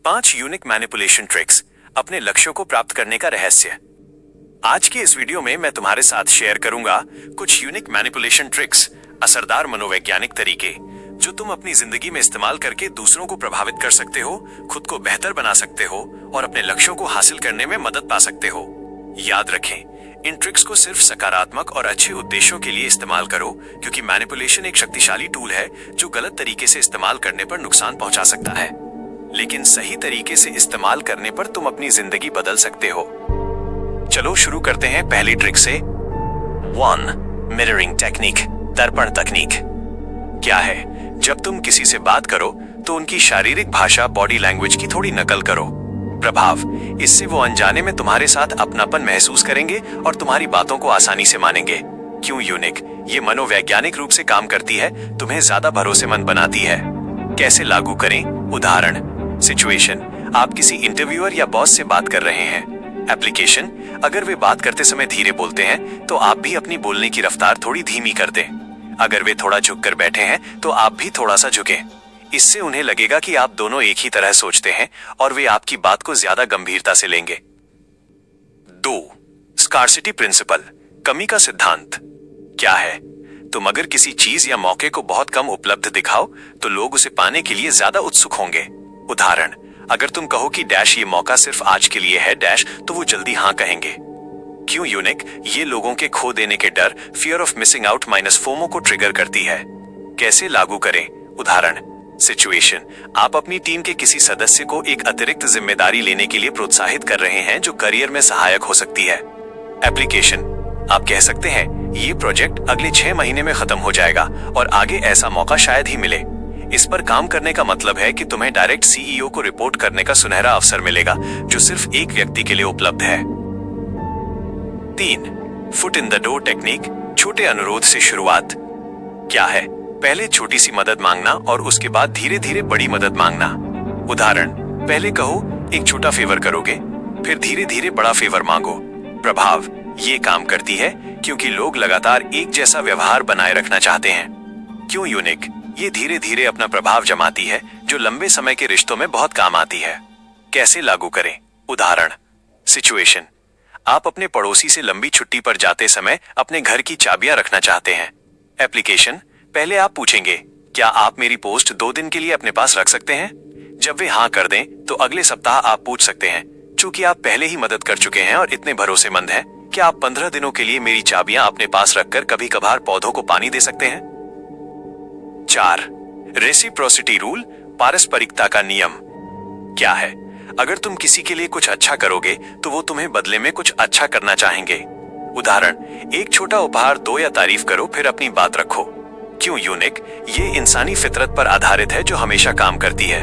5 unique manipulation tricks, अपने लक्ष्यों को प्राप्त करने का रहस्य। आज की इस वीडियो में मैं तुम्हारे साथ शेयर करूंगा कुछ यूनिक मैनिपुलेशन ट्रिक्स, असरदार मनोवैज्ञानिक तरीके जो तुम अपनी जिंदगी में इस्तेमाल करके दूसरों को प्रभावित कर सकते हो, खुद को बेहतर बना सकते हो और अपने लक्ष्यों को हासिल करने में मदद पा सकते हो। याद रखें, इन ट्रिक्स को सिर्फ सकारात्मक और अच्छे उद्देश्यों के लिए इस्तेमाल करो, क्योंकि मैनिपुलेशन एक शक्तिशाली टूल है जो गलत तरीके से इस्तेमाल करने पर नुकसान पहुंचा सकता है, लेकिन सही तरीके से इस्तेमाल करने पर तुम अपनी जिंदगी बदल सकते हो। चलो शुरू करते हैं पहली ट्रिक से। 1. मिररिंग टेक्निक, दर्पण तकनीक। क्या है, जब तुम किसी से बात करो तो उनकी शारीरिक भाषा, बॉडी लैंग्वेज की थोड़ी नकल करो। प्रभाव, इससे वो अनजाने में तुम्हारे साथ अपनापन महसूस करेंगे और तुम्हारी बातों को आसानी से मानेंगे। क्यों यूनिक? ये मनोवैज्ञानिक रूप से काम करती है, तुम्हें ज्यादा भरोसेमंद बनाती है। कैसे लागू करें? उदाहरण, सिचुएशन, आप किसी इंटरव्यूअर या बॉस से बात कर रहे हैं। एप्लीकेशन, अगर वे बात करते समय धीरे बोलते हैं तो आप भी अपनी बोलने की रफ्तार थोड़ी धीमी कर दें। अगर वे थोड़ा झुककर बैठे हैं तो आप भी थोड़ा सा झुकें। इससे उन्हें लगेगा कि आप दोनों एक ही तरह सोचते हैं और वे आपकी बात को ज्यादा गंभीरता से लेंगे। 2. स्कार्सिटी प्रिंसिपल, कमी का सिद्धांत। क्या है, तुम अगर किसी चीज या मौके को बहुत कम उपलब्ध दिखाओ तो लोग उसे पाने के लिए ज्यादा उत्सुक होंगे। उदाहरण, अगर तुम कहो कि डैश ये मौका सिर्फ आज के लिए है डैश, तो वो जल्दी हाँ कहेंगे। क्यों यूनिक? ये लोगों के खो देने के डर, fear of missing out minus FOMO को ट्रिगर करती है। कैसे लागू करें? उदाहरण, सिचुएशन, आप अपनी टीम के किसी सदस्य को एक अतिरिक्त जिम्मेदारी लेने के लिए प्रोत्साहित कर रहे हैं जो करियर में सहायक हो सकती है। एप्लीकेशन, आप कह सकते हैं ये प्रोजेक्ट अगले 6 महीने में खत्म हो जाएगा और आगे ऐसा मौका शायद ही मिले। इस पर काम करने का मतलब है कि तुम्हें डायरेक्ट सीईओ को रिपोर्ट करने का सुनहरा अवसर मिलेगा जो सिर्फ एक व्यक्ति के लिए उपलब्ध है। 3. Foot in the door technique, छोटे अनुरोध से शुरुआत। क्या है, पहले छोटी सी मदद मांगना और उसके बाद धीरे धीरे बड़ी मदद मांगना। उदाहरण, पहले कहो एक छोटा फेवर करोगे, फिर धीरे धीरे बड़ा फेवर मांगो। प्रभाव, ये काम करती है क्योंकि लोग लगातार एक जैसा व्यवहार बनाए रखना चाहते हैं। क्यों यूनिक? ये धीरे धीरे अपना प्रभाव जमाती है जो लंबे समय के रिश्तों में बहुत काम आती है। कैसे लागू करें? उदाहरण, सिचुएशन, आप अपने पड़ोसी से लंबी छुट्टी पर जाते समय अपने घर की चाबियां रखना चाहते हैं। एप्लीकेशन, पहले आप पूछेंगे, क्या आप मेरी पोस्ट 2 दिन के लिए अपने पास रख सकते हैं? जब वे हाँ कर दें तो अगले सप्ताह आप पूछ सकते हैं, चूंकि आप पहले ही मदद कर चुके हैं और इतने भरोसेमंद हैं, क्या आप 15 दिनों के लिए मेरी चाबियां अपने पास रखकर कभी कभार पौधों को पानी दे सकते हैं? 4. रेसिप्रोसिटी रूल, पारस्परिकता का नियम। क्या है, अगर तुम किसी के लिए कुछ अच्छा करोगे तो वो तुम्हें बदले में कुछ अच्छा करना चाहेंगे। उदाहरण, एक छोटा उपहार दो या तारीफ करो, फिर अपनी बात रखो। क्यों यूनिक? ये इंसानी फितरत पर आधारित है जो हमेशा काम करती है।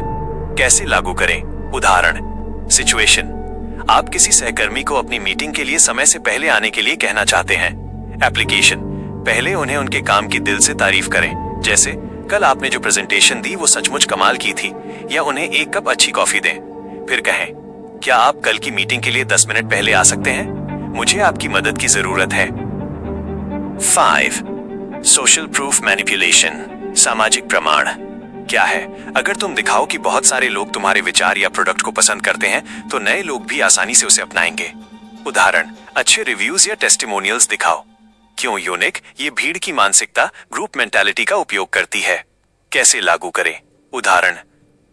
कैसे लागू करें? उदाहरण, सिचुएशन, आप किसी सहकर्मी को अपनी मीटिंग के लिए समय से पहले आने के लिए कहना चाहते हैं। एप्लीकेशन, पहले उन्हें उनके काम की दिल से तारीफ करें, जैसे कल आपने जो प्रेजेंटेशन दी वो सचमुच कमाल की थी, या उन्हें एक कप अच्छी कॉफी दें। फिर कहें, क्या आप कल की मीटिंग के लिए 10 मिनट पहले आ सकते हैं? मुझे आपकी मदद की जरूरत है। 5. सोशल प्रूफ मैनिपुलेशन, सामाजिक प्रमाण। क्या है, अगर तुम दिखाओ कि बहुत सारे लोग तुम्हारे विचार या प्रोडक्ट को पसंद करते हैं तो नए लोग भी आसानी से उसे अपनाएंगे। उदाहरण, अच्छे रिव्यूज या टेस्टिमोनियल्स दिखाओ। क्यों यूनिक? ये भीड़ की मानसिकता, ग्रुप मेंटालिटी का उपयोग करती है। कैसे लागू करें? उदाहरण,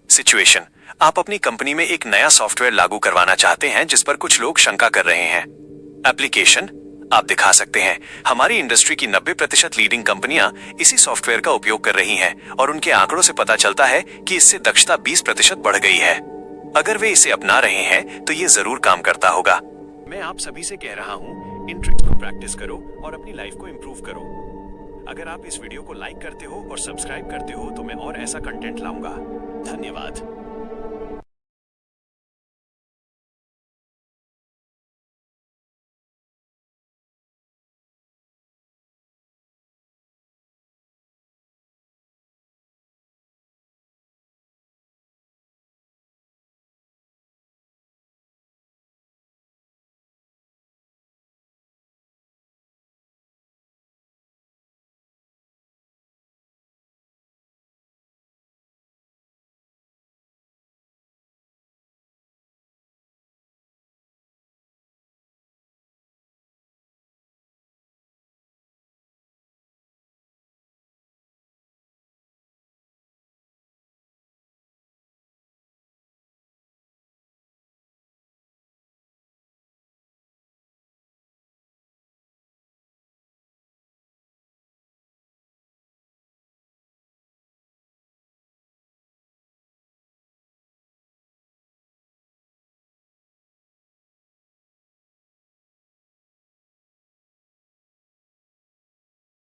सिचुएशन, आप अपनी कंपनी में एक नया सॉफ्टवेयर लागू करवाना चाहते हैं जिस पर कुछ लोग शंका कर रहे हैं। एप्लीकेशन, आप दिखा सकते हैं, हमारी इंडस्ट्री की 90% लीडिंग कंपनियां इसी सॉफ्टवेयर का उपयोग कर रही हैं और उनके आंकड़ों से पता चलता है कि इससे दक्षता 20% बढ़ गई है। अगर वे इसे अपना रहे हैं तो ये जरूर काम करता होगा। मैं आप सभी से कह रहा हूं, इन ट्रिक्स को प्रैक्टिस करो और अपनी लाइफ को इंप्रूव करो। अगर आप इस वीडियो को लाइक करते हो और सब्सक्राइब करते हो तो मैं और ऐसा कंटेंट लाऊंगा। धन्यवाद।